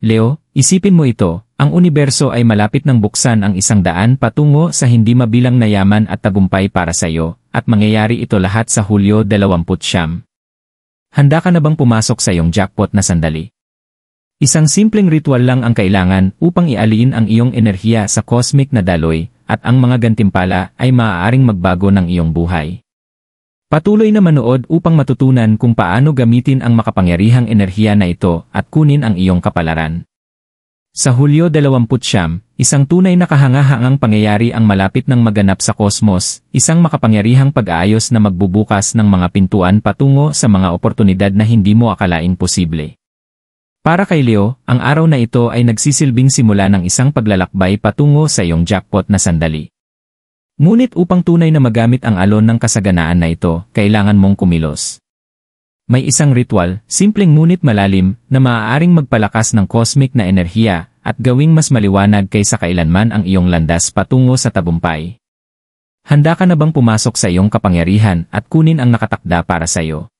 Leo, isipin mo ito, ang universo ay malapit ng buksan ang isang daan patungo sa hindi mabilang na yaman at tagumpay para sa iyo, at mangyayari ito lahat sa Hulyo 29. Handa ka na bang pumasok sa iyong jackpot na sandali? Isang simpleng ritual lang ang kailangan upang ialin ang iyong enerhiya sa cosmic na daloy, at ang mga gantimpala ay maaaring magbago ng iyong buhay. Patuloy na manood upang matutunan kung paano gamitin ang makapangyarihang enerhiya na ito at kunin ang iyong kapalaran. Sa Hulyo 29, isang tunay na kahangahangang pangyayari ang malapit ng maganap sa kosmos, isang makapangyarihang pag-aayos na magbubukas ng mga pintuan patungo sa mga oportunidad na hindi mo akalain posible. Para kay Leo, ang araw na ito ay nagsisilbing simula ng isang paglalakbay patungo sa iyong jackpot na sandali. Ngunit upang tunay na magamit ang alon ng kasaganaan na ito, kailangan mong kumilos. May isang ritual, simpleng ngunit malalim, na maaaring magpalakas ng cosmic na enerhiya at gawing mas maliwanag kaysa kailanman ang iyong landas patungo sa tagumpay. Handa ka na bang pumasok sa iyong kapangyarihan at kunin ang nakatakda para sa iyo?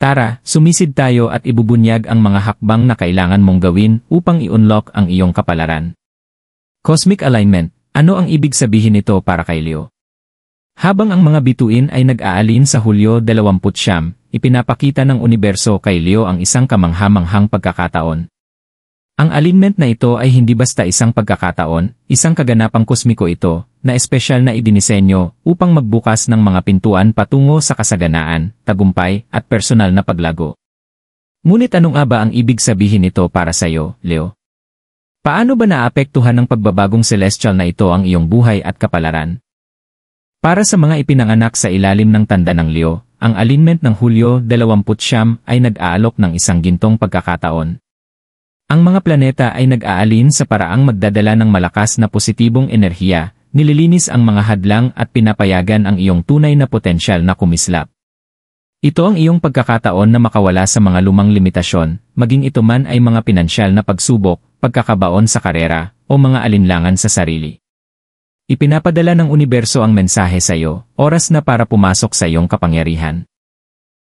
Tara, sumisid tayo at ibubunyag ang mga hakbang na kailangan mong gawin upang i-unlock ang iyong kapalaran. Cosmic Alignment. Ano ang ibig sabihin nito para kay Leo? Habang ang mga bituin ay nag-aalin sa Hulyo 29, ipinapakita ng universo kay Leo ang isang kamangha-manghang pagkakataon. Ang alignment na ito ay hindi basta isang pagkakataon, isang kaganapang kosmiko ito, na espesyal na idinisenyo upang magbukas ng mga pintuan patungo sa kasaganaan, tagumpay, at personal na paglago. Ngunit ano nga ba ang ibig sabihin nito para sa iyo, Leo? Paano ba naapektuhan ng pagbabagong celestial na ito ang iyong buhay at kapalaran? Para sa mga ipinanganak sa ilalim ng tanda ng Leo, ang alignment ng Hulyo 29 ay nag-aalok ng isang gintong pagkakataon. Ang mga planeta ay nag-aalin sa paraang magdadala ng malakas na positibong enerhiya, nililinis ang mga hadlang at pinapayagan ang iyong tunay na potensyal na kumislap. Ito ang iyong pagkakataon na makawala sa mga lumang limitasyon, maging ito man ay mga pinansyal na pagsubok, pagkakabaon sa karera, o mga alinlangan sa sarili. Ipinapadala ng universo ang mensahe sa iyo, oras na para pumasok sa iyong kapangyarihan.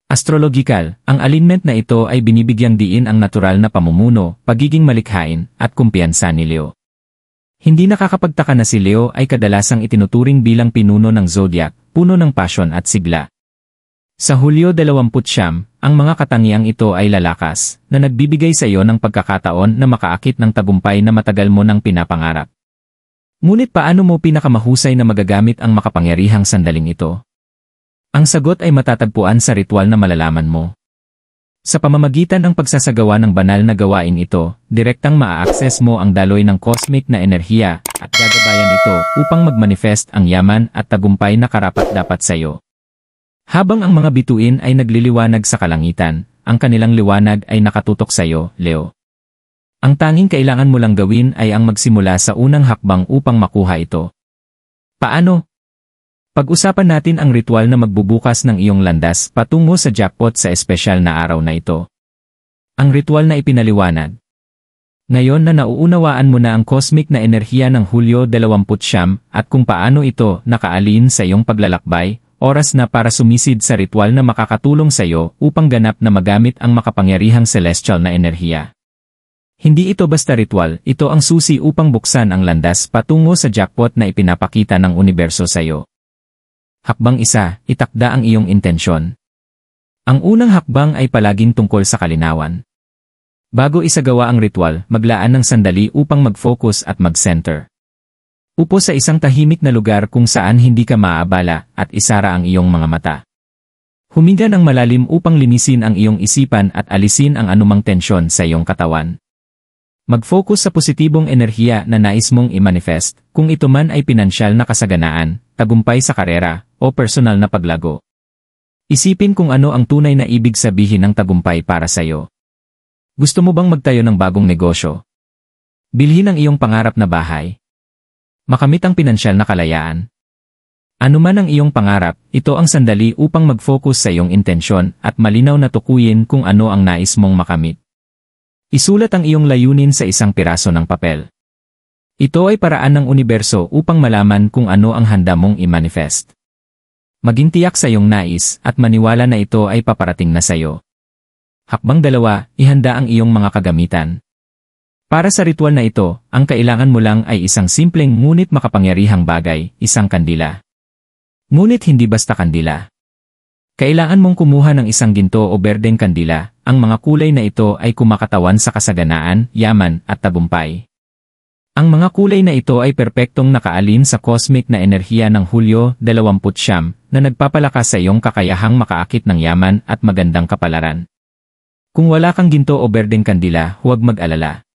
Astrological, ang alignment na ito ay binibigyang diin ang natural na pamumuno, pagiging malikhain, at kumpiyansa ni Leo. Hindi nakakapagtaka na si Leo ay kadalasang itinuturing bilang pinuno ng zodiac, puno ng pasyon at sigla. Sa Hulyo 29, ang mga katangiang ito ay lalakas, na nagbibigay sa iyo ng pagkakataon na makaakit ng tagumpay na matagal mo nang pinapangarap. Ngunit paano mo pinakamahusay na magagamit ang makapangyarihang sandaling ito? Ang sagot ay matatagpuan sa ritual na malalaman mo. Sa pamamagitan ng pagsasagawa ng banal na gawain ito, direktang maa-access mo ang daloy ng cosmic na enerhiya at gagabayan ito upang mag-manifest ang yaman at tagumpay na karapat-dapat sa iyo. Habang ang mga bituin ay nagliliwanag sa kalangitan, ang kanilang liwanag ay nakatutok sa iyo, Leo. Ang tanging kailangan mo lang gawin ay ang magsimula sa unang hakbang upang makuha ito. Paano? Pag-usapan natin ang ritual na magbubukas ng iyong landas patungo sa jackpot sa espesyal na araw na ito. Ang ritual na ipinaliwanag. Ngayon na nauunawaan mo na ang cosmic na enerhiya ng Hulyo 29 at kung paano ito nakaalin sa iyong paglalakbay, oras na para sumisid sa ritual na makakatulong sa iyo upang ganap na magamit ang makapangyarihang celestial na enerhiya. Hindi ito basta ritual, ito ang susi upang buksan ang landas patungo sa jackpot na ipinapakita ng universo sa iyo. Hakbang 1, itakda ang iyong intensyon. Ang unang hakbang ay palaging tungkol sa kalinawan. Bago isagawa ang ritual, maglaan ng sandali upang mag-focus at mag-center. Upo sa isang tahimik na lugar kung saan hindi ka maaabala at isara ang iyong mga mata. Huminga ng malalim upang linisin ang iyong isipan at alisin ang anumang tensyon sa iyong katawan. Mag-focus sa positibong enerhiya na nais mong i-manifest, kung ito man ay pinansyal na kasaganaan, tagumpay sa karera, o personal na paglago. Isipin kung ano ang tunay na ibig sabihin ng tagumpay para sa iyo. Gusto mo bang magtayo ng bagong negosyo? Bilhin ang iyong pangarap na bahay? Makamit ang pinansyal na kalayaan? Ano man ang iyong pangarap, ito ang sandali upang mag-focus sa iyong intensyon at malinaw na tukuyin kung ano ang nais mong makamit. Isulat ang iyong layunin sa isang piraso ng papel. Ito ay paraan ng universo upang malaman kung ano ang handa mong i-manifest. Maging tiyak sa iyong nais at maniwala na ito ay paparating na sa iyo. Hakbang 2, ihanda ang iyong mga kagamitan. Para sa ritual na ito, ang kailangan mo lang ay isang simpleng ngunit makapangyarihang bagay, isang kandila. Ngunit hindi basta kandila. Kailangan mong kumuha ng isang ginto o berdeng kandila, ang mga kulay na ito ay kumakatawan sa kasaganaan, yaman, at tagumpay. Ang mga kulay na ito ay perpektong nakaalin sa cosmic na enerhiya ng Hulyo 29 na nagpapalakas sa iyong kakayahang makaakit ng yaman at magandang kapalaran. Kung wala kang ginto o berdeng kandila, huwag mag-alala.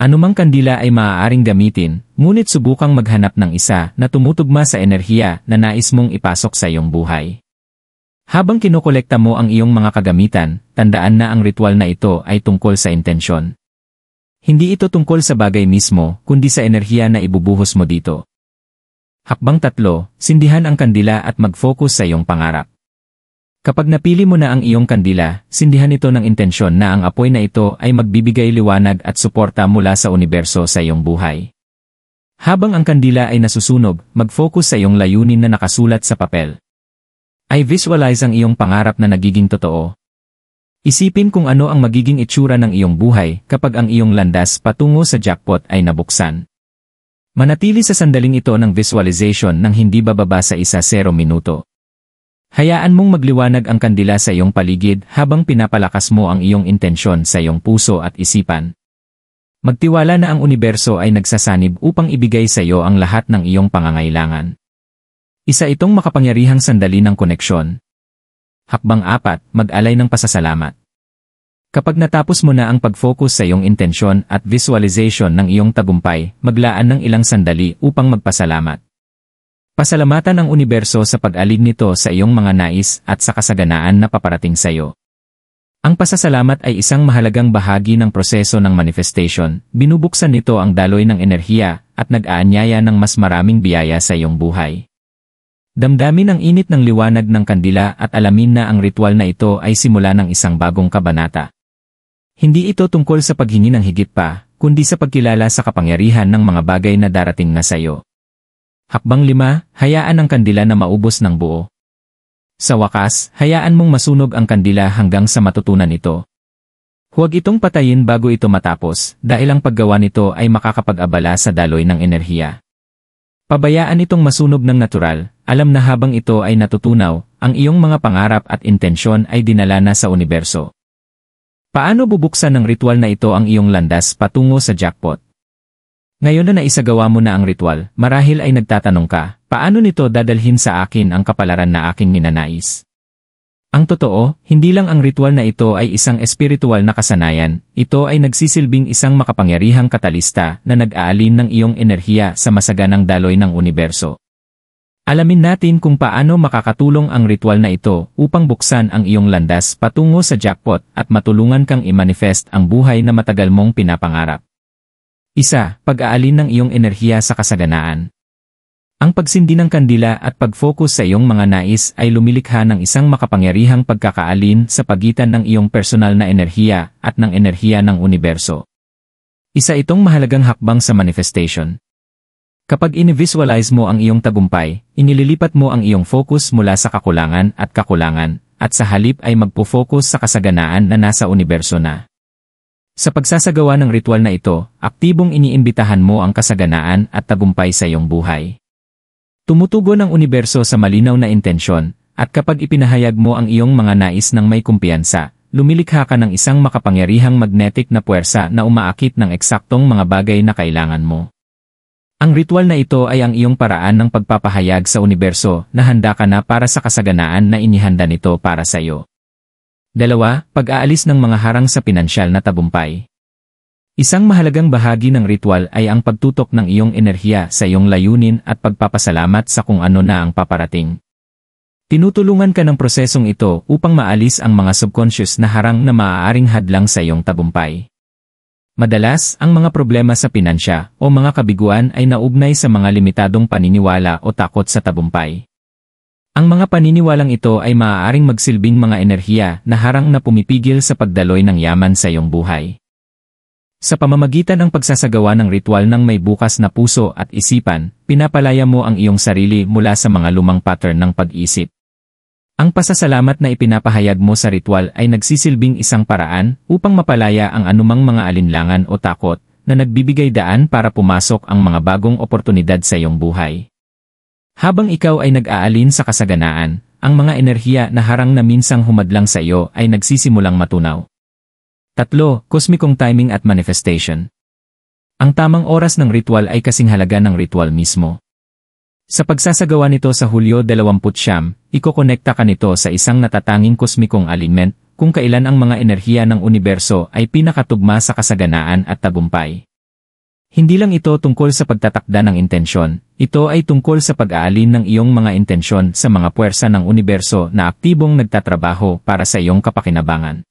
Anumang kandila ay maaaring gamitin, ngunit subukang maghanap ng isa na tumutugma sa enerhiya na nais mong ipasok sa iyong buhay. Habang kinokolekta mo ang iyong mga kagamitan, tandaan na ang ritual na ito ay tungkol sa intensyon. Hindi ito tungkol sa bagay mismo, kundi sa enerhiya na ibubuhos mo dito. Hakbang 3, sindihan ang kandila at mag-focus sa iyong pangarap. Kapag napili mo na ang iyong kandila, sindihan ito ng intensyon na ang apoy na ito ay magbibigay liwanag at suporta mula sa universo sa iyong buhay. Habang ang kandila ay nasusunog, mag-focus sa iyong layunin na nakasulat sa papel. Ay visualize ang iyong pangarap na nagiging totoo. Isipin kung ano ang magiging itsura ng iyong buhay kapag ang iyong landas patungo sa jackpot ay nabuksan. Manatili sa sandaling ito ng visualization nang hindi bababa sa 1-0 minuto. Hayaan mong magliwanag ang kandila sa iyong paligid habang pinapalakas mo ang iyong intensyon sa iyong puso at isipan. Magtiwala na ang universo ay nagsasanib upang ibigay sa iyo ang lahat ng iyong pangangailangan. Isa itong makapangyarihang sandali ng koneksyon. Hakbang 4, mag-alay ng pasasalamat. Kapag natapos mo na ang pag-focus sa iyong intensyon at visualization ng iyong tagumpay, maglaan ng ilang sandali upang magpasalamat. Pasalamatan ang universo sa pag-alig nito sa iyong mga nais at sa kasaganaan na paparating sa iyo. Ang pasasalamat ay isang mahalagang bahagi ng proseso ng manifestation, binubuksan nito ang daloy ng enerhiya at nag-aanyaya ng mas maraming biyaya sa iyong buhay. Damdamin ang init ng liwanag ng kandila at alamin na ang ritual na ito ay simula ng isang bagong kabanata. Hindi ito tungkol sa paghingi ng higit pa, kundi sa pagkilala sa kapangyarihan ng mga bagay na darating na sa iyo. Hakbang 5, hayaan ang kandila na maubos ng buo. Sa wakas, hayaan mong masunog ang kandila hanggang sa matutunan ito. Huwag itong patayin bago ito matapos, dahil ang paggawa nito ay makakapag-abala sa daloy ng enerhiya. Pabayaan itong masunog ng natural, alam na habang ito ay natutunaw, ang iyong mga pangarap at intensyon ay dinala na sa universo. Paano bubuksan ng ritual na ito ang iyong landas patungo sa jackpot? Ngayon na naisagawa mo na ang ritual, marahil ay nagtatanong ka, paano nito dadalhin sa akin ang kapalaran na aking ninanais? Ang totoo, hindi lang ang ritual na ito ay isang espiritual na kasanayan, ito ay nagsisilbing isang makapangyarihang katalista na nag-aalin ng iyong enerhiya sa masaganang daloy ng universo. Alamin natin kung paano makakatulong ang ritual na ito upang buksan ang iyong landas patungo sa jackpot at matulungan kang i-manifest ang buhay na matagal mong pinapangarap. 1. Pag-aalin ng iyong enerhiya sa kasaganaan. Ang pagsindi ng kandila at pag-focus sa iyong mga nais ay lumilikha ng isang makapangyarihang pagkakaalin sa pagitan ng iyong personal na enerhiya at ng enerhiya ng universo. Isa itong mahalagang hakbang sa manifestation. Kapag ini-visualize mo ang iyong tagumpay, inililipat mo ang iyong focus mula sa kakulangan, at sa halip ay magpo-focus sa kasaganaan na nasa universo na. Sa pagsasagawa ng ritual na ito, aktibong iniimbitahan mo ang kasaganaan at tagumpay sa iyong buhay. Tumutugon ang universo sa malinaw na intensyon, at kapag ipinahayag mo ang iyong mga nais ng may kumpiyansa, lumilikha ka ng isang makapangyarihang magnetic na puwersa na umaakit ng eksaktong mga bagay na kailangan mo. Ang ritual na ito ay ang iyong paraan ng pagpapahayag sa universo na handa ka na para sa kasaganaan na inihanda nito para sa iyo. 2. Pag-aalis ng mga harang sa pinansyal na tagumpay. Isang mahalagang bahagi ng ritual ay ang pagtutok ng iyong enerhiya sa iyong layunin at pagpapasalamat sa kung ano na ang paparating. Tinutulungan ka ng prosesong ito upang maalis ang mga subconscious na harang na maaaring hadlang sa iyong tagumpay. Madalas, ang mga problema sa pinansya o mga kabiguan ay naugnay sa mga limitadong paniniwala o takot sa tagumpay. Ang mga paniniwalang ito ay maaaring magsilbing mga enerhiya na harang na pumipigil sa pagdaloy ng yaman sa iyong buhay. Sa pamamagitan ng pagsasagawa ng ritual ng may bukas na puso at isipan, pinapalaya mo ang iyong sarili mula sa mga lumang pattern ng pag-isip. Ang pasasalamat na ipinapahayag mo sa ritual ay nagsisilbing isang paraan upang mapalaya ang anumang mga alinlangan o takot na nagbibigay daan para pumasok ang mga bagong oportunidad sa iyong buhay. Habang ikaw ay nag-aalin sa kasaganaan, ang mga enerhiya na harang na minsang humadlang sa iyo ay nagsisimulang matunaw. 3. Kosmikong timing at manifestation. Ang tamang oras ng ritual ay kasing halaga ng ritual mismo. Sa pagsasagawa nito sa Hulyo 29, ikokonekta ka nito sa isang natatanging kosmikong alignment kung kailan ang mga enerhiya ng universo ay pinakatugma sa kasaganaan at tagumpay. Hindi lang ito tungkol sa pagtatakda ng intensyon, ito ay tungkol sa pag-aalin ng iyong mga intensyon sa mga puwersa ng universo na aktibong nagtatrabaho para sa iyong kapakinabangan.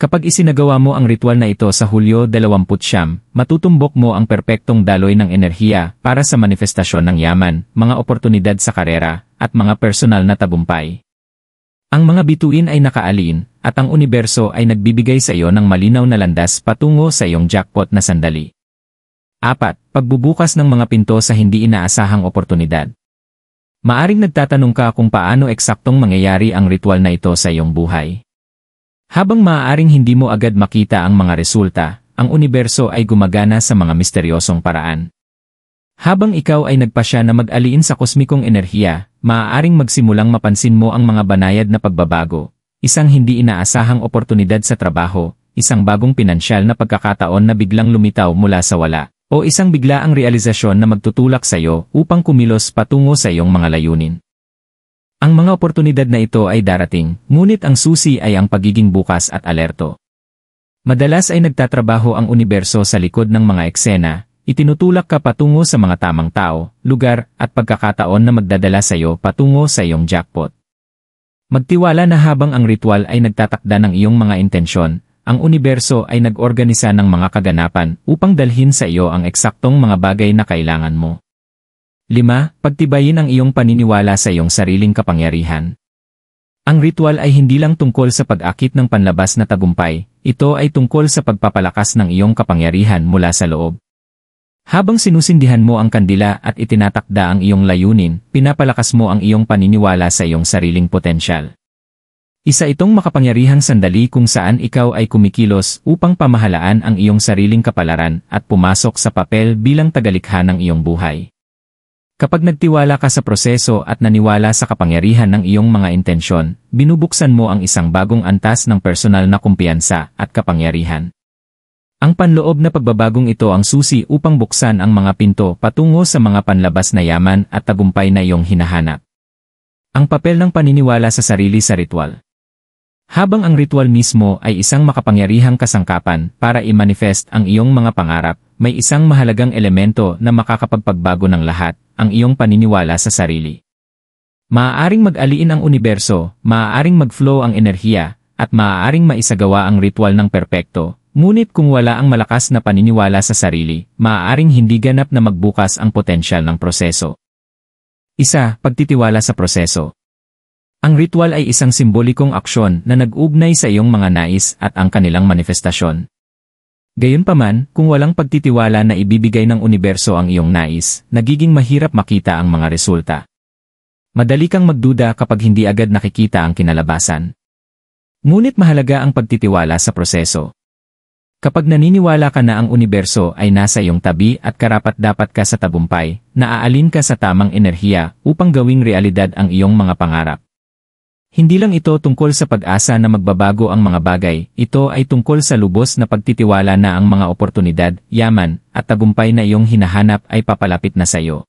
Kapag isinagawa mo ang ritual na ito sa Hulyo 29, matutumbok mo ang perpektong daloy ng enerhiya para sa manifestasyon ng yaman, mga oportunidad sa karera, at mga personal na tagumpay. Ang mga bituin ay nakaalin, at ang universo ay nagbibigay sa iyo ng malinaw na landas patungo sa iyong jackpot na sandali. 4. Pagbubukas ng mga pinto sa hindi inaasahang oportunidad. Maaring nagtatanong ka kung paano eksaktong mangyayari ang ritual na ito sa iyong buhay. Habang maaaring hindi mo agad makita ang mga resulta, ang universo ay gumagana sa mga misteryosong paraan. Habang ikaw ay nagpasya na mag-aliin sa kosmikong enerhiya, maaaring magsimulang mapansin mo ang mga banayad na pagbabago, isang hindi inaasahang oportunidad sa trabaho, isang bagong pinansyal na pagkakataon na biglang lumitaw mula sa wala, o isang biglaang realisasyon na magtutulak sa iyo upang kumilos patungo sa iyong mga layunin. Ang mga oportunidad na ito ay darating, ngunit ang susi ay ang pagiging bukas at alerto. Madalas ay nagtatrabaho ang universo sa likod ng mga eksena, itinutulak ka patungo sa mga tamang tao, lugar, at pagkakataon na magdadala sa iyo patungo sa iyong jackpot. Magtiwala na habang ang ritual ay nagtatakda ng iyong mga intensyon, ang universo ay nag-organisa ng mga kaganapan upang dalhin sa iyo ang eksaktong mga bagay na kailangan mo. 5. Pagtibayin ang iyong paniniwala sa iyong sariling kapangyarihan. Ang ritual ay hindi lang tungkol sa pag-akit ng panlabas na tagumpay, ito ay tungkol sa pagpapalakas ng iyong kapangyarihan mula sa loob. Habang sinusindihan mo ang kandila at itinatakda ang iyong layunin, pinapalakas mo ang iyong paniniwala sa iyong sariling potensyal. Isa itong makapangyarihang sandali kung saan ikaw ay kumikilos upang pamahalaan ang iyong sariling kapalaran at pumasok sa papel bilang tagalikha ng iyong buhay. Kapag nagtiwala ka sa proseso at naniwala sa kapangyarihan ng iyong mga intensyon, binubuksan mo ang isang bagong antas ng personal na kumpiyansa at kapangyarihan. Ang panloob na pagbabagong ito ang susi upang buksan ang mga pinto patungo sa mga panlabas na yaman at tagumpay na iyong hinahanap. Ang papel ng paniniwala sa sarili sa ritual. Habang ang ritual mismo ay isang makapangyarihang kasangkapan para i-manifest ang iyong mga pangarap, may isang mahalagang elemento na makakapagpagbago ng lahat, ang iyong paniniwala sa sarili. Maaaring mag-aliin ang universo, maaaring mag-flow ang enerhiya, at maaaring maisagawa ang ritual ng perpekto, ngunit kung wala ang malakas na paniniwala sa sarili, maaaring hindi ganap na magbukas ang potensyal ng proseso. 1. Pagtitiwala sa proseso. Ang ritual ay isang simbolikong aksyon na nag-ugnay sa iyong mga nais at ang kanilang manifestasyon. Gayunpaman, kung walang pagtitiwala na ibibigay ng universo ang iyong nais, nagiging mahirap makita ang mga resulta. Madali kang magduda kapag hindi agad nakikita ang kinalabasan. Ngunit mahalaga ang pagtitiwala sa proseso. Kapag naniniwala ka na ang universo ay nasa iyong tabi at karapat-dapat ka sa tagumpay, naaalin ka sa tamang enerhiya upang gawing realidad ang iyong mga pangarap. Hindi lang ito tungkol sa pag-asa na magbabago ang mga bagay, ito ay tungkol sa lubos na pagtitiwala na ang mga oportunidad, yaman, at tagumpay na iyong hinahanap ay papalapit na sa iyo.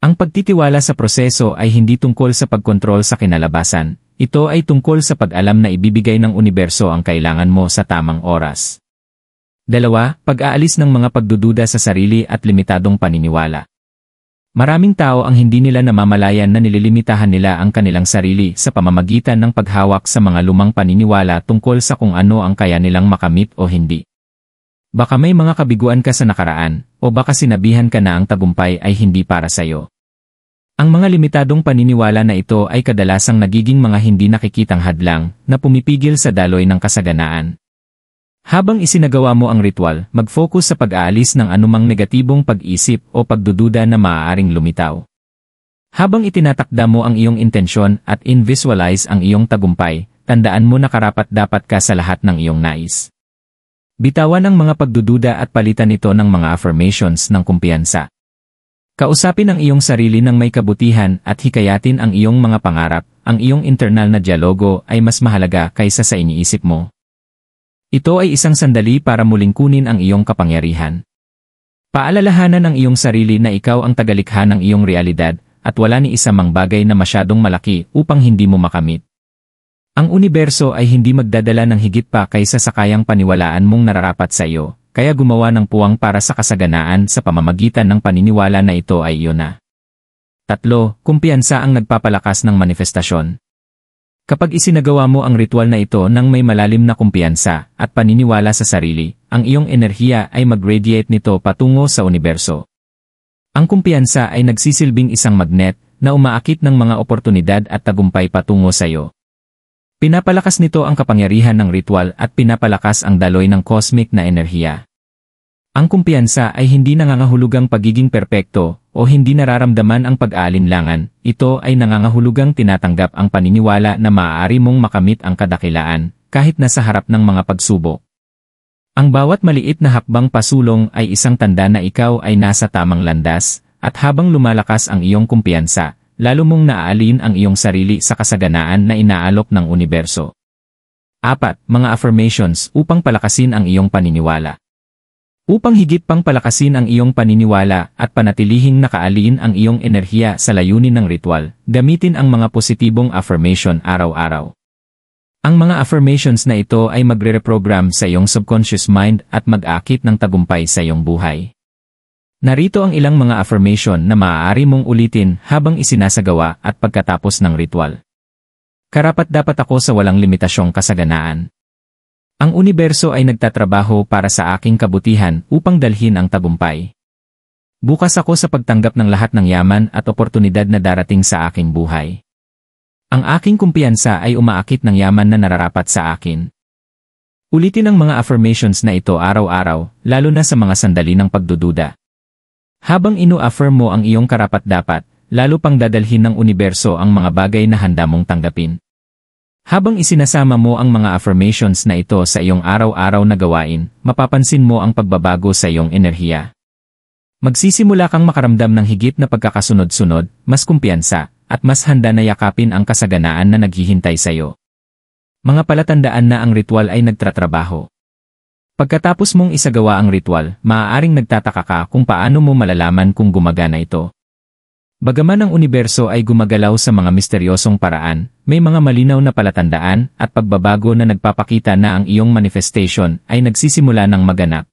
Ang pagtitiwala sa proseso ay hindi tungkol sa pagkontrol sa kinalabasan, ito ay tungkol sa pag-alam na ibibigay ng universo ang kailangan mo sa tamang oras. 2. Pag-aalis ng mga pagdududa sa sarili at limitadong paniniwala. Maraming tao ang hindi nila namamalayan na nililimitahan nila ang kanilang sarili sa pamamagitan ng paghawak sa mga lumang paniniwala tungkol sa kung ano ang kaya nilang makamit o hindi. Baka may mga kabiguan ka sa nakaraan, o baka sinabihan ka na ang tagumpay ay hindi para sa iyo. Ang mga limitadong paniniwala na ito ay kadalasang nagiging mga hindi nakikitang hadlang na pumipigil sa daloy ng kasaganaan. Habang isinagawa mo ang ritual, mag-focus sa pag-aalis ng anumang negatibong pag-isip o pagdududa na maaaring lumitaw. Habang itinatakda mo ang iyong intensyon at in-visualize ang iyong tagumpay, tandaan mo na karapat-dapat ka sa lahat ng iyong nais. Bitawan ang mga pagdududa at palitan ito ng mga affirmations ng kumpiyansa. Kausapin ang iyong sarili ng may kabutihan at hikayatin ang iyong mga pangarap. Ang iyong internal na dialogo ay mas mahalaga kaysa sa iniisip mo. Ito ay isang sandali para muling kunin ang iyong kapangyarihan. Paalalahanan ang iyong sarili na ikaw ang tagalikha ng iyong realidad at wala ni isa mang bagay na masyadong malaki upang hindi mo makamit. Ang universo ay hindi magdadala ng higit pa kaysa sa kayang paniwalaan mong nararapat sa iyo, kaya gumawa ng puwang para sa kasaganaan sa pamamagitan ng paniniwala na ito ay iyo na. 3. Kumpiyansa ang nagpapalakas ng manifestasyon. Kapag isinagawa mo ang ritual na ito ng may malalim na kumpiyansa at paniniwala sa sarili, ang iyong enerhiya ay mag-radiate nito patungo sa universo. Ang kumpiyansa ay nagsisilbing isang magnet na umaakit ng mga oportunidad at tagumpay patungo sa iyo. Pinapalakas nito ang kapangyarihan ng ritual at pinapalakas ang daloy ng cosmic na enerhiya. Ang kumpiyansa ay hindi nangangahulugang pagiging perpekto o hindi nararamdaman ang pag-aalinlangan, ito ay nangangahulugang tinatanggap ang paniniwala na maaari mong makamit ang kadakilaan kahit nasa harap ng mga pagsubok. Ang bawat maliit na hakbang pasulong ay isang tanda na ikaw ay nasa tamang landas, at habang lumalakas ang iyong kumpiyansa, lalo mong naaalin ang iyong sarili sa kasaganaan na inaalok ng universo. 4. Mga affirmations upang palakasin ang iyong paniniwala. Upang higit pang palakasin ang iyong paniniwala at panatilihing nakaalin ang iyong enerhiya sa layunin ng ritual, gamitin ang mga positibong affirmation araw-araw. Ang mga affirmations na ito ay magre-reprogram sa iyong subconscious mind at mag-akit ng tagumpay sa iyong buhay. Narito ang ilang mga affirmation na maaari mong ulitin habang isinasagawa at pagkatapos ng ritual. Karapat-dapat ako sa walang limitasyong kasaganaan. Ang universo ay nagtatrabaho para sa aking kabutihan upang dalhin ang tagumpay. Bukas ako sa pagtanggap ng lahat ng yaman at oportunidad na darating sa aking buhay. Ang aking kumpiyansa ay umaakit ng yaman na nararapat sa akin. Ulitin ang mga affirmations na ito araw-araw, lalo na sa mga sandali ng pagdududa. Habang inu-affirm mo ang iyong karapat-dapat, lalo pang dadalhin ng universo ang mga bagay na handa mong tanggapin. Habang isinasama mo ang mga affirmations na ito sa iyong araw-araw na gawain, mapapansin mo ang pagbabago sa iyong enerhiya. Magsisimula kang makaramdam ng higit na pagkakasunod-sunod, mas kumpiyansa, at mas handa na yakapin ang kasaganaan na naghihintay sa iyo. Mga palatandaan na ang ritual ay nagtatrabaho. Pagkatapos mong isagawa ang ritual, maaaring nagtataka ka kung paano mo malalaman kung gumagana ito. Bagaman ang universo ay gumagalaw sa mga misteryosong paraan, may mga malinaw na palatandaan at pagbabago na nagpapakita na ang iyong manifestation ay nagsisimula ng maganap.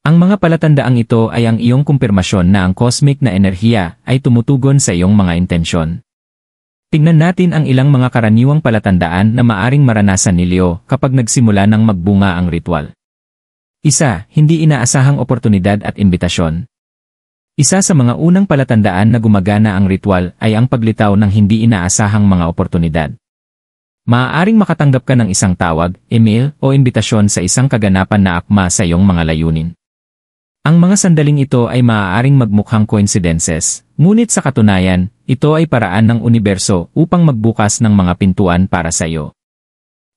Ang mga palatandaang ito ay ang iyong kumpirmasyon na ang cosmic na enerhiya ay tumutugon sa iyong mga intensyon. Tingnan natin ang ilang mga karaniwang palatandaan na maaring maranasan ni Leo kapag nagsimula ng magbunga ang ritual. 1. Hindi inaasahang oportunidad at imbitasyon. Isa sa mga unang palatandaan na gumagana ang ritual ay ang paglitaw ng hindi inaasahang mga oportunidad. Maaaring makatanggap ka ng isang tawag, email, o imbitasyon sa isang kaganapan na akma sa iyong mga layunin. Ang mga sandaling ito ay maaaring magmukhang coincidences, ngunit sa katunayan, ito ay paraan ng universo upang magbukas ng mga pintuan para sa iyo.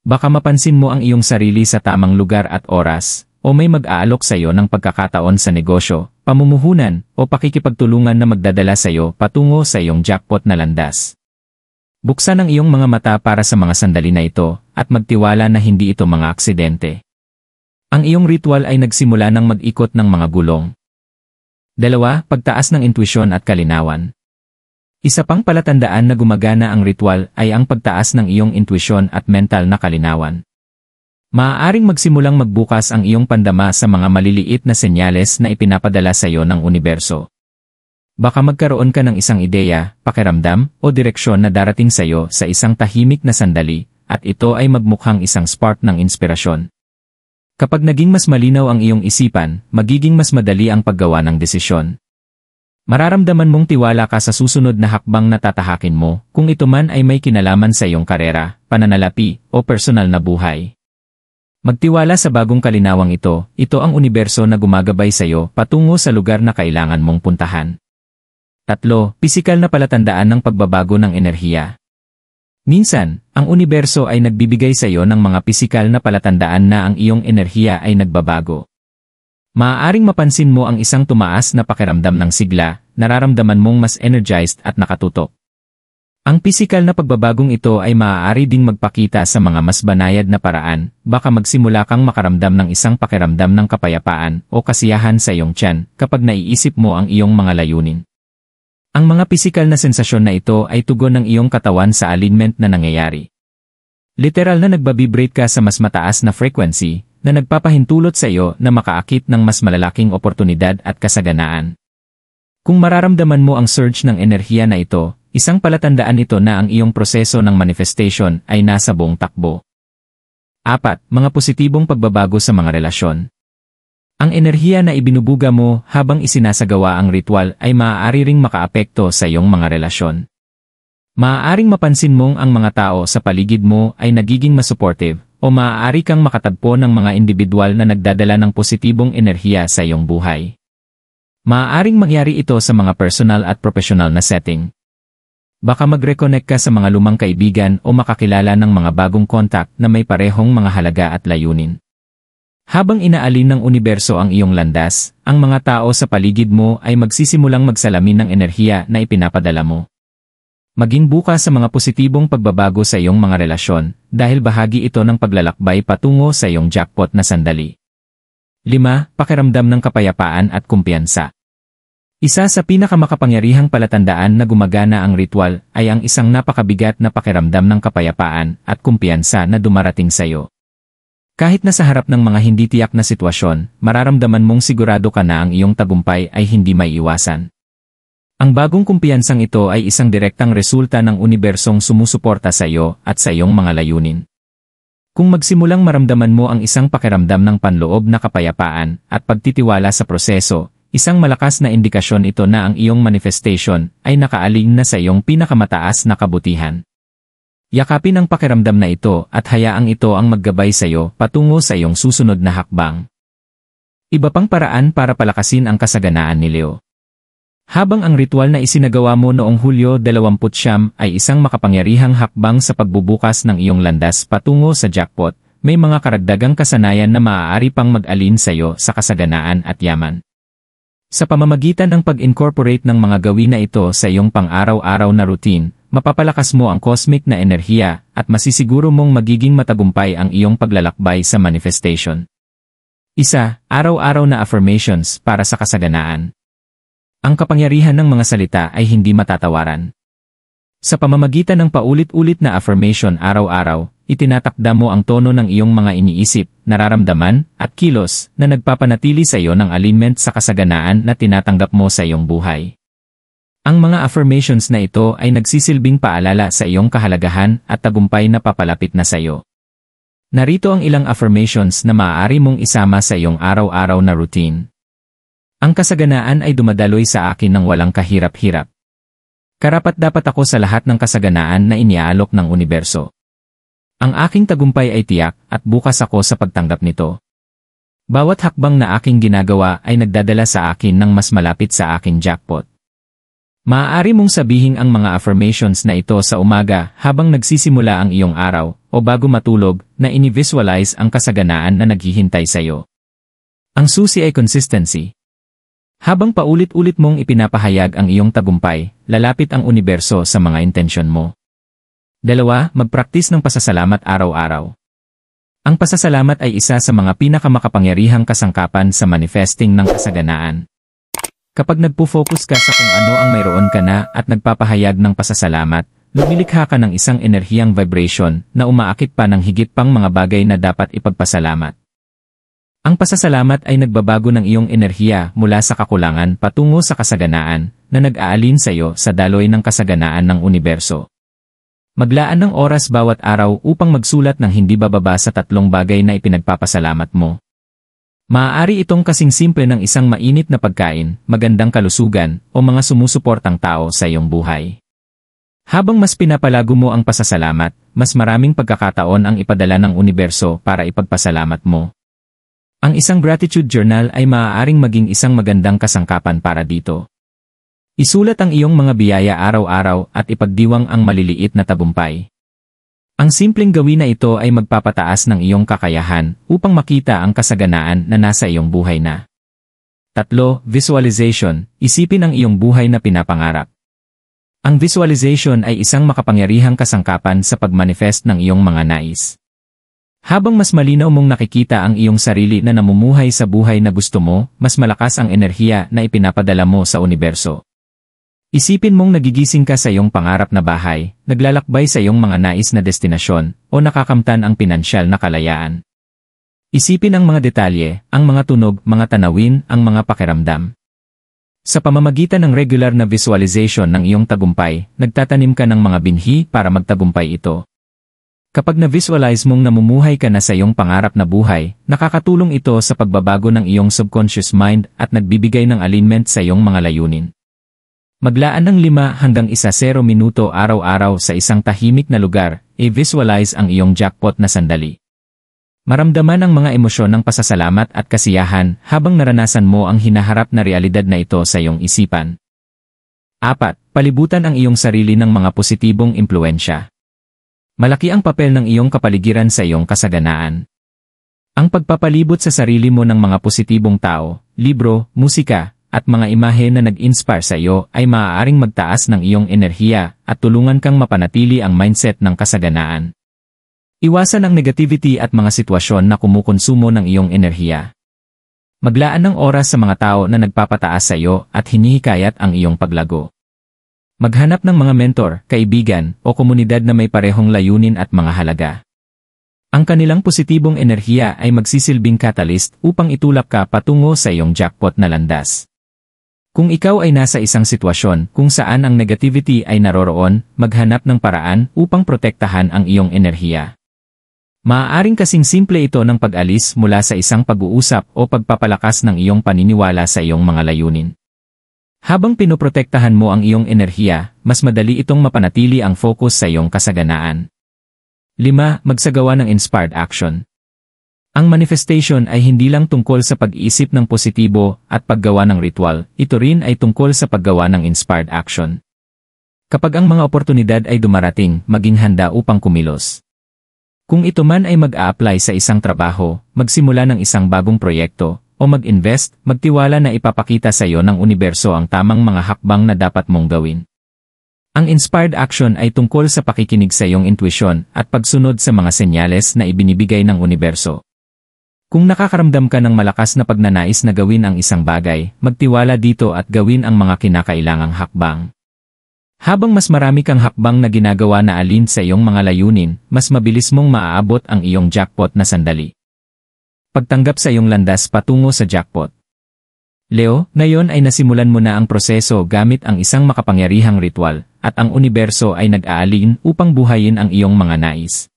Baka mapansin mo ang iyong sarili sa tamang lugar at oras, o may mag-aalok sa iyo ng pagkakataon sa negosyo, pamumuhunan, o pakikipagtulungan na magdadala sa iyo patungo sa iyong jackpot na landas. Buksan ang iyong mga mata para sa mga sandali na ito, at magtiwala na hindi ito mga aksidente. Ang iyong ritual ay nagsimula ng mag-ikot ng mga gulong. 2. Pagtaas ng intuisyon at kalinawan. Isa pang palatandaan na gumagana ang ritual ay ang pagtaas ng iyong intuisyon at mental na kalinawan. Maaaring magsimulang magbukas ang iyong pandama sa mga maliliit na senyales na ipinapadala sa iyo ng universo. Baka magkaroon ka ng isang ideya, pakiramdam, o direksyon na darating sa iyo sa isang tahimik na sandali, at ito ay magmukhang isang spark ng inspirasyon. Kapag naging mas malinaw ang iyong isipan, magiging mas madali ang paggawa ng desisyon. Mararamdaman mong tiwala ka sa susunod na hakbang na tatahakin mo, kung ito man ay may kinalaman sa iyong karera, pananalapi, o personal na buhay. Magtiwala sa bagong kalinawang ito ang universo na gumagabay sa iyo patungo sa lugar na kailangan mong puntahan. 3. Pisikal na palatandaan ng pagbabago ng enerhiya. Minsan, ang universo ay nagbibigay sa iyo ng mga pisikal na palatandaan na ang iyong enerhiya ay nagbabago. Maaaring mapansin mo ang isang tumaas na pakiramdam ng sigla, nararamdaman mong mas energized at nakatutok. Ang pisikal na pagbabagong ito ay maaari ding magpakita sa mga mas banayad na paraan, baka magsimula kang makaramdam ng isang pakiramdam ng kapayapaan o kasiyahan sa iyong tiyan kapag naiisip mo ang iyong mga layunin. Ang mga pisikal na sensasyon na ito ay tugon ng iyong katawan sa alignment na nangyayari. Literal na nagbabibrate ka sa mas mataas na frequency na nagpapahintulot sa iyo na makaakit ng mas malalaking oportunidad at kasaganaan. Kung mararamdaman mo ang surge ng enerhiya na ito, isang palatandaan ito na ang iyong proseso ng manifestation ay nasa buong takbo. 4. Mga positibong pagbabago sa mga relasyon. Ang enerhiya na ibinubuga mo habang isinasagawa ang ritual ay maaari ring makaapekto sa iyong mga relasyon. Maaaring mapansin mong ang mga tao sa paligid mo ay nagiging mas supportive o maaari kang makatagpo ng mga individual na nagdadala ng positibong enerhiya sa iyong buhay. Maaaring mangyari ito sa mga personal at professional na setting. Baka mag-reconnect ka sa mga lumang kaibigan o makakilala ng mga bagong kontak na may parehong mga halaga at layunin. Habang inaalin ng universo ang iyong landas, ang mga tao sa paligid mo ay magsisimulang magsalamin ng enerhiya na ipinapadala mo. Maging bukas sa mga positibong pagbabago sa iyong mga relasyon, dahil bahagi ito ng paglalakbay patungo sa iyong jackpot na sandali. 5. Pakiramdam ng kapayapaan at kumpiyansa. Isa sa pinakamakapangyarihang palatandaan na gumagana ang ritual ay ang isang napakabigat na pakiramdam ng kapayapaan at kumpiyansa na dumarating sa iyo. Kahit nasa harap ng mga hindi tiyak na sitwasyon, mararamdaman mong sigurado ka na ang iyong tagumpay ay hindi maiiwasan. Ang bagong kumpiyansang ito ay isang direktang resulta ng unibersong sumusuporta sa iyo at sa iyong mga layunin. Kung magsimulang maramdaman mo ang isang pakiramdam ng panloob na kapayapaan at pagtitiwala sa proseso, isang malakas na indikasyon ito na ang iyong manifestation ay nakaalign na sa iyong pinakamataas na kabutihan. Yakapin ang pakiramdam na ito at hayaang ito ang maggabay sa iyo patungo sa iyong susunod na hakbang. Iba pang paraan para palakasin ang kasaganaan ni Leo. Habang ang ritual na isinagawa mo noong Hulyo 29 ay isang makapangyarihang hakbang sa pagbubukas ng iyong landas patungo sa jackpot, may mga karagdagang kasanayan na maaari pang mag-alin sa iyo sa kasaganaan at yaman. Sa pamamagitan ng pag-incorporate ng mga gawin na ito sa iyong pang-araw-araw na routine, mapapalakas mo ang cosmic na enerhiya at masisiguro mong magiging matagumpay ang iyong paglalakbay sa manifestation. 1. Araw-araw na affirmations para sa kasaganaan. Ang kapangyarihan ng mga salita ay hindi matatawaran. Sa pamamagitan ng paulit-ulit na affirmation araw-araw, itinatakda mo ang tono ng iyong mga iniisip, nararamdaman, at kilos na nagpapanatili sa iyo ng alignment sa kasaganaan na tinatanggap mo sa iyong buhay. Ang mga affirmations na ito ay nagsisilbing paalala sa iyong kahalagahan at tagumpay na papalapit na sa iyo. Narito ang ilang affirmations na maaari mong isama sa iyong araw-araw na routine. Ang kasaganaan ay dumadaloy sa akin ng walang kahirap-hirap. Karapat-dapat ako sa lahat ng kasaganaan na iniaalok ng universo. Ang aking tagumpay ay tiyak at bukas ako sa pagtanggap nito. Bawat hakbang na aking ginagawa ay nagdadala sa akin ng mas malapit sa aking jackpot. Maaari mong sabihin ang mga affirmations na ito sa umaga habang nagsisimula ang iyong araw o bago matulog na ini-visualize ang kasaganaan na naghihintay sa iyo. Ang susi ay consistency. Habang paulit-ulit mong ipinapahayag ang iyong tagumpay, lalapit ang universo sa mga intensyon mo. 2. Magpraktis ng pasasalamat araw-araw. Ang pasasalamat ay isa sa mga pinakamakapangyarihang kasangkapan sa manifesting ng kasaganaan. Kapag nagpo-focus ka sa kung ano ang mayroon ka na at nagpapahayag ng pasasalamat, lumilikha ka ng isang enerhiyang vibration na umaakit pa ng higit pang mga bagay na dapat ipagpasalamat. Ang pasasalamat ay nagbabago ng iyong enerhiya mula sa kakulangan patungo sa kasaganaan na nag-aalin sa iyo sa daloy ng kasaganaan ng universo. Maglaan ng oras bawat araw upang magsulat ng hindi bababa sa 3 bagay na ipinagpapasalamat mo. Maaari itong kasing simple ng isang mainit na pagkain, magandang kalusugan, o mga sumusuportang tao sa iyong buhay. Habang mas pinapalago mo ang pasasalamat, mas maraming pagkakataon ang ipadala ng universo para ipagpasalamat mo. Ang isang gratitude journal ay maaaring maging isang magandang kasangkapan para dito. Isulat ang iyong mga biyaya araw-araw at ipagdiwang ang maliliit na tagumpay. Ang simpleng gawin na ito ay magpapataas ng iyong kakayahan upang makita ang kasaganaan na nasa iyong buhay na. 3. Visualization. Isipin ang iyong buhay na pinapangarap. Ang visualization ay isang makapangyarihang kasangkapan sa pagmanifest ng iyong mga nais. Habang mas malinaw mong nakikita ang iyong sarili na namumuhay sa buhay na gusto mo, mas malakas ang enerhiya na ipinapadala mo sa universo. Isipin mong nagigising ka sa iyong pangarap na bahay, naglalakbay sa iyong mga nais na destinasyon, o nakakamtan ang pinansyal na kalayaan. Isipin ang mga detalye, ang mga tunog, mga tanawin, ang mga pakiramdam. Sa pamamagitan ng regular na visualization ng iyong tagumpay, nagtatanim ka ng mga binhi para magtagumpay ito. Kapag na-visualize mong namumuhay ka na sa iyong pangarap na buhay, nakakatulong ito sa pagbabago ng iyong subconscious mind at nagbibigay ng alignment sa iyong mga layunin. Maglaan ng 5 hanggang 10 minuto araw-araw sa isang tahimik na lugar, i-visualize ang iyong jackpot na sandali. Maramdaman ang mga emosyon ng pasasalamat at kasiyahan habang naranasan mo ang hinaharap na realidad na ito sa iyong isipan. 4. Palibutan ang iyong sarili ng mga positibong impluwensya. Malaki ang papel ng iyong kapaligiran sa iyong kasaganaan. Ang pagpapalibot sa sarili mo ng mga positibong tao, libro, musika, at mga imahe na nag-inspire sa iyo ay maaaring magtaas ng iyong enerhiya at tulungan kang mapanatili ang mindset ng kasaganaan. Iwasan ang negativity at mga sitwasyon na kumukonsumo ng iyong enerhiya. Maglaan ng oras sa mga tao na nagpapataas sa iyo at hinihikayat ang iyong paglago. Maghanap ng mga mentor, kaibigan, o komunidad na may parehong layunin at mga halaga. Ang kanilang positibong enerhiya ay magsisilbing catalyst upang itulak ka patungo sa iyong jackpot na landas. Kung ikaw ay nasa isang sitwasyon kung saan ang negativity ay naroroon, maghanap ng paraan upang protektahan ang iyong enerhiya. Maaaring kasing simple ito ng pag-alis mula sa isang pag-uusap o pagpapalakas ng iyong paniniwala sa iyong mga layunin. Habang pinoprotektahan mo ang iyong enerhiya, mas madali itong mapanatili ang focus sa iyong kasaganaan. 5. Magsagawa ng inspired action. Ang manifestation ay hindi lang tungkol sa pag-iisip ng positibo at paggawa ng ritual, ito rin ay tungkol sa paggawa ng inspired action. Kapag ang mga oportunidad ay dumarating, maging handa upang kumilos. Kung ito man ay mag-a-apply sa isang trabaho, magsimula ng isang bagong proyekto, o mag-invest, magtiwala na ipapakita sa iyo ng universo ang tamang mga hakbang na dapat mong gawin. Ang inspired action ay tungkol sa pakikinig sa iyong intuition at pagsunod sa mga senyales na ibinibigay ng universo. Kung nakakaramdam ka ng malakas na pagnanais na gawin ang isang bagay, magtiwala dito at gawin ang mga kinakailangang hakbang. Habang mas marami kang hakbang na ginagawa na alin sa iyong mga layunin, mas mabilis mong maaabot ang iyong jackpot na sandali. Pagtanggap sa iyong landas patungo sa jackpot. Leo, ngayon ay nasimulan mo na ang proseso gamit ang isang makapangyarihang ritual, at ang universo ay nag-aalin upang buhayin ang iyong mga nais.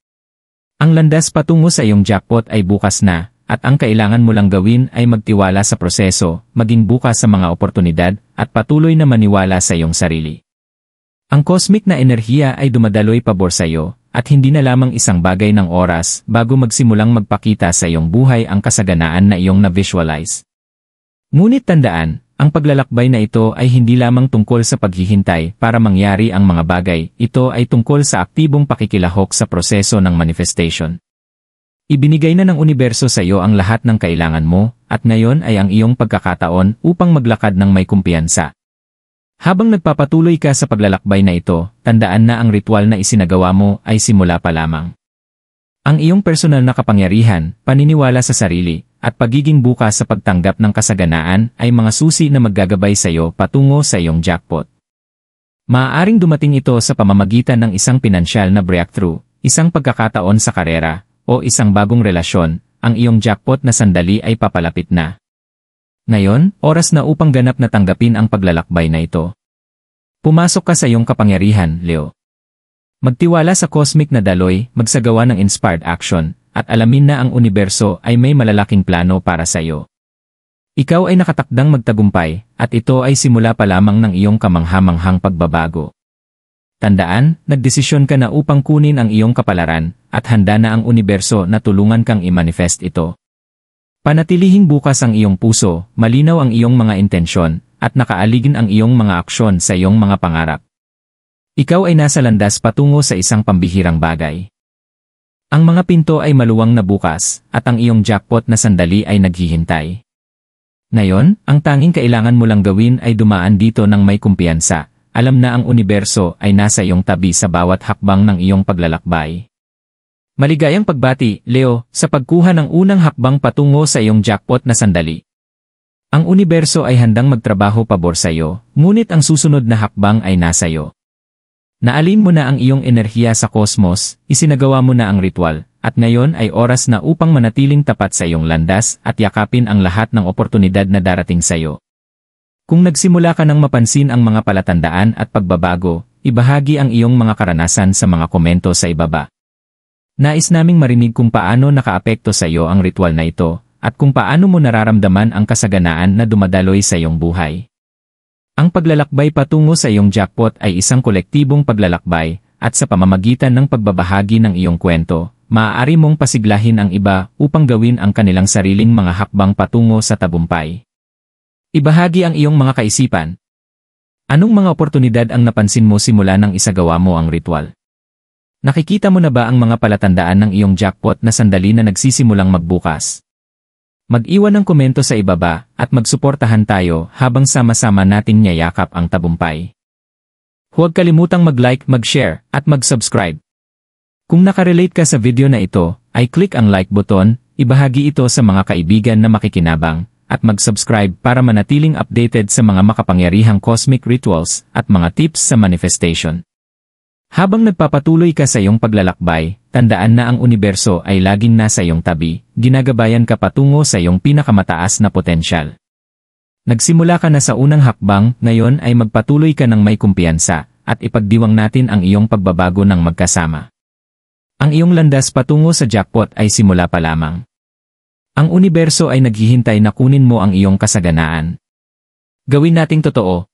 Ang landas patungo sa iyong jackpot ay bukas na, at ang kailangan mo lang gawin ay magtiwala sa proseso, maging bukas sa mga oportunidad, at patuloy na maniwala sa iyong sarili. Ang cosmic na enerhiya ay dumadaloy pabor sa iyo, at hindi na lamang isang bagay ng oras bago magsimulang magpakita sa iyong buhay ang kasaganaan na iyong na-visualize. Ngunit tandaan, ang paglalakbay na ito ay hindi lamang tungkol sa paghihintay para mangyari ang mga bagay, ito ay tungkol sa aktibong pakikilahok sa proseso ng manifestation. Ibinigay na ng universo sa iyo ang lahat ng kailangan mo, at ngayon ay ang iyong pagkakataon upang maglakad ng may kumpiyansa. Habang nagpapatuloy ka sa paglalakbay na ito, tandaan na ang ritual na isinagawa mo ay simula pa lamang. Ang iyong personal na kapangyarihan, paniniwala sa sarili, at pagiging bukas sa pagtanggap ng kasaganaan ay mga susi na maggagabay sa iyo patungo sa iyong jackpot. Maaaring dumating ito sa pamamagitan ng isang pinansyal na breakthrough, isang pagkakataon sa karera, o isang bagong relasyon, ang iyong jackpot na sandali ay papalapit na. Ngayon, oras na upang ganap na tanggapin ang paglalakbay na ito. Pumasok ka sa iyong kapangyarihan, Leo. Magtiwala sa cosmic na daloy, magsagawa ng inspired action, at alamin na ang universo ay may malalaking plano para sa iyo. Ikaw ay nakatakdang magtagumpay, at ito ay simula pa lamang ng iyong kamangha-manghang pagbabago. Tandaan, nagdesisyon ka na upang kunin ang iyong kapalaran, at handa na ang universo na tulungan kang i-manifest ito. Panatilihing bukas ang iyong puso, malinaw ang iyong mga intensyon, at nakaaligin ang iyong mga aksyon sa iyong mga pangarap. Ikaw ay nasa landas patungo sa isang pambihirang bagay. Ang mga pinto ay maluwang na bukas, at ang iyong jackpot na sandali ay naghihintay. Ngayon, ang tanging kailangan mo lang gawin ay dumaan dito ng may kumpiyansa. Alam na ang universo ay nasa iyong tabi sa bawat hakbang ng iyong paglalakbay. Maligayang pagbati, Leo, sa pagkuha ng unang hakbang patungo sa iyong jackpot na sandali. Ang universo ay handang magtrabaho pabor sa iyo, ngunit ang susunod na hakbang ay nasa iyo. Naalin mo na ang iyong enerhiya sa kosmos, isinagawa mo na ang ritual, at ngayon ay oras na upang manatiling tapat sa iyong landas at yakapin ang lahat ng oportunidad na darating sa iyo. Kung nagsimula ka nang mapansin ang mga palatandaan at pagbabago, ibahagi ang iyong mga karanasan sa mga komento sa ibaba. Nais naming marinig kung paano nakaapekto sa iyo ang ritual na ito, at kung paano mo nararamdaman ang kasaganaan na dumadaloy sa iyong buhay. Ang paglalakbay patungo sa iyong jackpot ay isang kolektibong paglalakbay, at sa pamamagitan ng pagbabahagi ng iyong kwento, maaari mong pasiglahin ang iba upang gawin ang kanilang sariling mga hakbang patungo sa tagumpay. Ibahagi ang iyong mga kaisipan. Anong mga oportunidad ang napansin mo simula nang isagawa mo ang ritual? Nakikita mo na ba ang mga palatandaan ng iyong jackpot na sandali na nagsisimulang magbukas? Mag-iwan ng komento sa ibaba at magsuportahan tayo habang sama-sama nating niyayakap ang tagumpay. Huwag kalimutang mag-like, mag-share, at mag-subscribe. Kung nakarelate ka sa video na ito, ay click ang like button, ibahagi ito sa mga kaibigan na makikinabang, at mag-subscribe para manatiling updated sa mga makapangyarihang cosmic rituals at mga tips sa manifestation. Habang nagpapatuloy ka sa iyong paglalakbay, tandaan na ang universo ay laging nasa iyong tabi, ginagabayan ka patungo sa iyong pinakamataas na potensyal. Nagsimula ka na sa unang hakbang, ngayon ay magpatuloy ka ng may kumpiyansa, at ipagdiwang natin ang iyong pagbabago ng magkasama. Ang iyong landas patungo sa jackpot ay simula pa lamang. Ang universo ay naghihintay na kunin mo ang iyong kasaganaan. Gawin nating totoo,